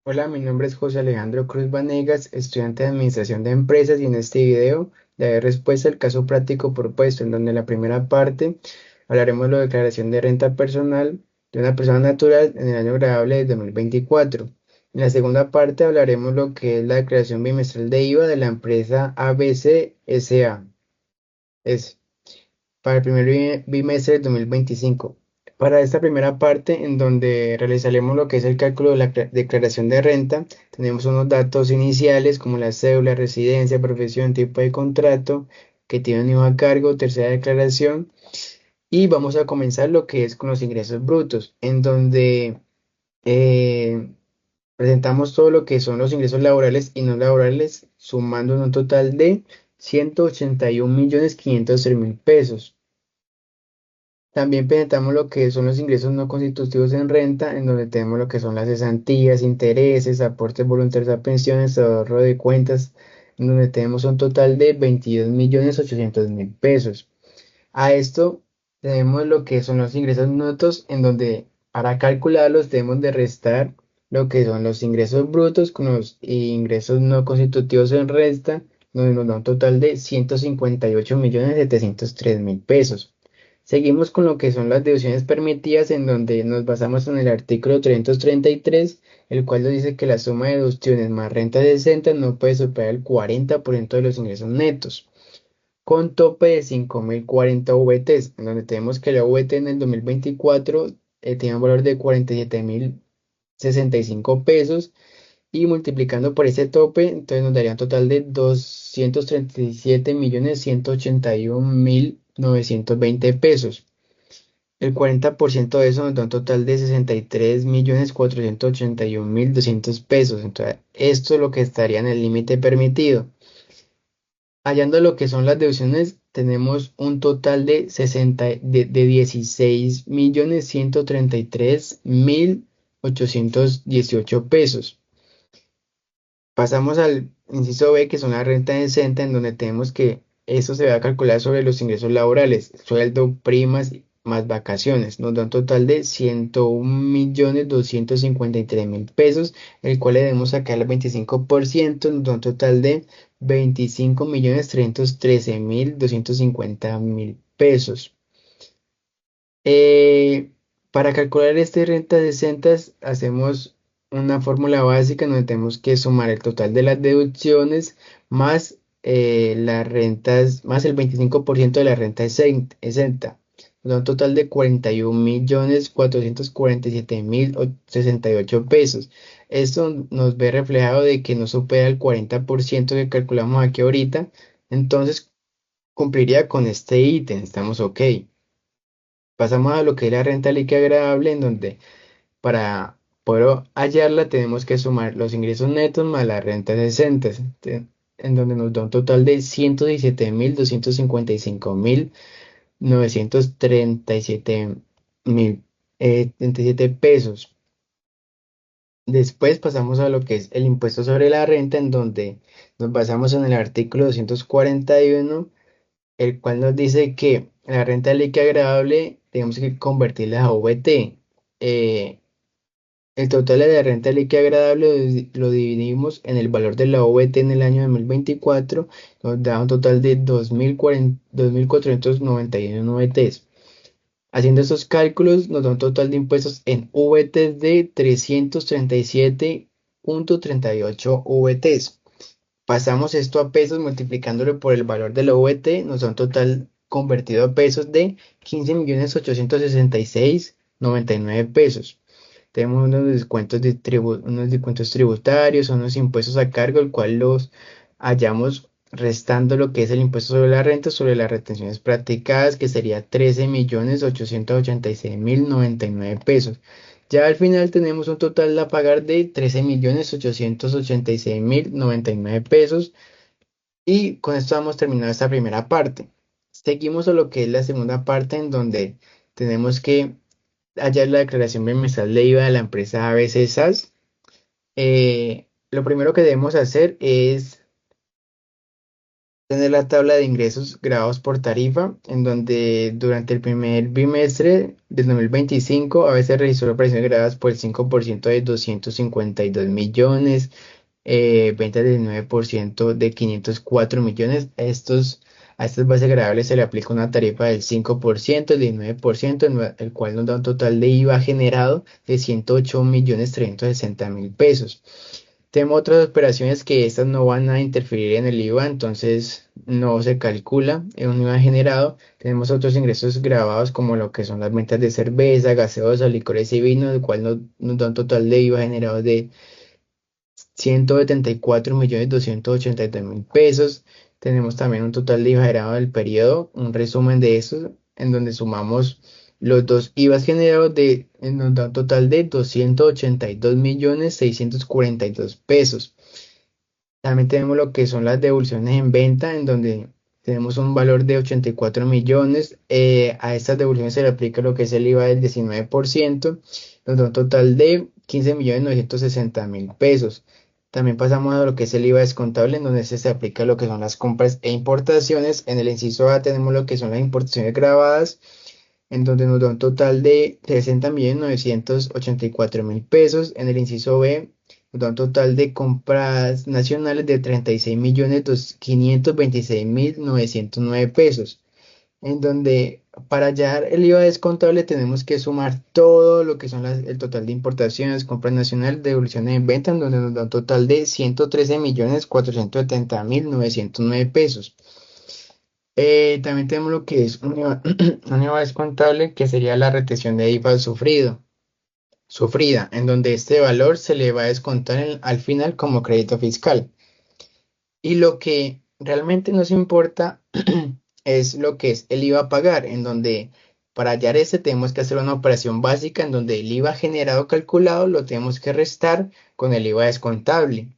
Hola, mi nombre es José Alejandro Cruz Vanegas, estudiante de Administración de Empresas y en este video daré respuesta al caso práctico propuesto, en donde en la primera parte hablaremos de la declaración de renta personal de una persona natural en el año grabable de 2024. En la segunda parte hablaremos lo que es la declaración bimestral de IVA de la empresa ABC SA. Es para el primer bimestre del 2025. Para esta primera parte, en donde realizaremos lo que es el cálculo de la declaración de renta, tenemos unos datos iniciales como la cédula, residencia, profesión, tipo de contrato, que tiene un hijo a cargo, tercera declaración, y vamos a comenzar lo que es con los ingresos brutos, en donde eh, presentamos todo lo que son los ingresos laborales y no laborales, sumando un total de 181.503.000 pesos. También presentamos lo que son los ingresos no constitutivos en renta, en donde tenemos lo que son las cesantías, intereses, aportes voluntarios a pensiones, ahorro de cuentas, en donde tenemos un total de 22.800.000 pesos. A esto tenemos lo que son los ingresos netos, en donde para calcularlos debemos de restar lo que son los ingresos brutos con los ingresos no constitutivos en renta, donde nos da un total de 158.703.000 pesos. Seguimos con lo que son las deducciones permitidas, en donde nos basamos en el artículo 333, el cual nos dice que la suma de deducciones más renta decente no puede superar el 40% de los ingresos netos, con tope de 5.040 VTs, en donde tenemos que la VT en el 2024 tiene un valor de 47.065 pesos, y multiplicando por ese tope, entonces nos daría un total de 237.181.920 pesos. El 40% de eso nos da un total de 63.481.200 pesos. Entonces, esto es lo que estaría en el límite permitido. Hallando lo que son las deducciones, tenemos un total de 16.133.818 pesos. Pasamos al inciso B, que son la renta decente, en donde tenemos que eso se va a calcular sobre los ingresos laborales, sueldo, primas más vacaciones. Nos da un total de 101.253.000 pesos, el cual le debemos sacar el 25%, nos da un total de 25.313.250.000 pesos. Eh, para calcular este renta decente hacemos una fórmula básica donde tenemos que sumar el total de las deducciones más las rentas, más el 25% de la renta exenta. Nos da un total de 41.447.068 pesos. Esto nos ve reflejado de que no supera el 40% que calculamos aquí ahorita. Entonces cumpliría con este ítem. Estamos ok. Pasamos a lo que es la renta líquida agradable, en donde para poder hallarla tenemos que sumar los ingresos netos más las rentas decentes, en donde nos da un total de 117.255.937.037 pesos. Después pasamos a lo que es el impuesto sobre la renta, en donde nos basamos en el artículo 241, el cual nos dice que la renta líquida agradable tenemos que convertirla a VT. Eh, el total de la renta líquida agradable lo dividimos en el valor de la VT en el año 2024, nos da un total de 2.491 VTs. Haciendo esos cálculos nos da un total de impuestos en VTs de 337.38 VTs. Pasamos esto a pesos multiplicándolo por el valor de la VT, nos da un total convertido a pesos de 15.866.99 pesos. Tenemos unos descuentos tributarios, unos impuestos a cargo, el cual los hallamos restando lo que es el impuesto sobre la renta, sobre las retenciones practicadas, que sería 13.886.099 pesos. Ya al final tenemos un total a pagar de 13.886.099 pesos, y con esto vamos terminado esta primera parte. Seguimos a lo que es la segunda parte, en donde tenemos que hallar la declaración bimestral de IVA de la empresa ABC SAS. Lo primero que debemos hacer es Tener la tabla de ingresos grabados por tarifa, en donde durante el primer bimestre del 2025 a veces registró operaciones grabadas por el 5% de 252 millones, ventas del 9% de 504 millones. A estas bases grabables se le aplica una tarifa del 5%, el 19%, el cual nos da un total de IVA generado de 108 millones 360 mil pesos. Tenemos otras operaciones que estas no van a interferir en el IVA, entonces no se calcula en un IVA generado. Tenemos otros ingresos grabados como lo que son las ventas de cerveza, gaseosa, licores y vino, el cual nos da un total de IVA generado de 174 millones 282 mil pesos. Tenemos también un total de IVA generado del periodo, un resumen de eso, en donde sumamos los dos IVAs generados nos da un total de 282 millones 642 pesos. También tenemos lo que son las devoluciones en venta, en donde tenemos un valor de 84 millones. A estas devoluciones se le aplica lo que es el IVA del 19%, nos da un total de 15 millones 960 mil pesos. También pasamos a lo que es el IVA descontable, en donde se aplica lo que son las compras e importaciones. En el inciso A tenemos lo que son las importaciones grabadas, en donde nos da un total de 60 millones 984 mil pesos. En el inciso B nos da un total de compras nacionales de 36 millones 526 mil 909 pesos, en donde para hallar el IVA descontable tenemos que sumar todo lo que son el total de importaciones, compras nacionales, devoluciones en venta, en donde nos da un total de 113 millones 470 mil 909 pesos. También tenemos lo que es un IVA, un IVA descontable, que sería la retención de IVA sufrida, en donde este valor se le va a descontar al final como crédito fiscal. Y lo que realmente nos importa es lo que es el IVA a pagar, en donde para hallar este tenemos que hacer una operación básica en donde el IVA generado calculado lo tenemos que restar con el IVA descontable,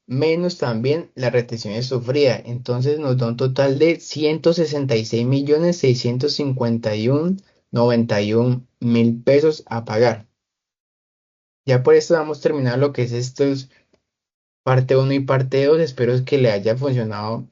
menos también la retención sufrida. Entonces nos da un total de 166 millones 651 mil pesos a pagar. Ya por esto vamos a terminar lo que es estos parte uno y parte 2. Espero que le haya funcionado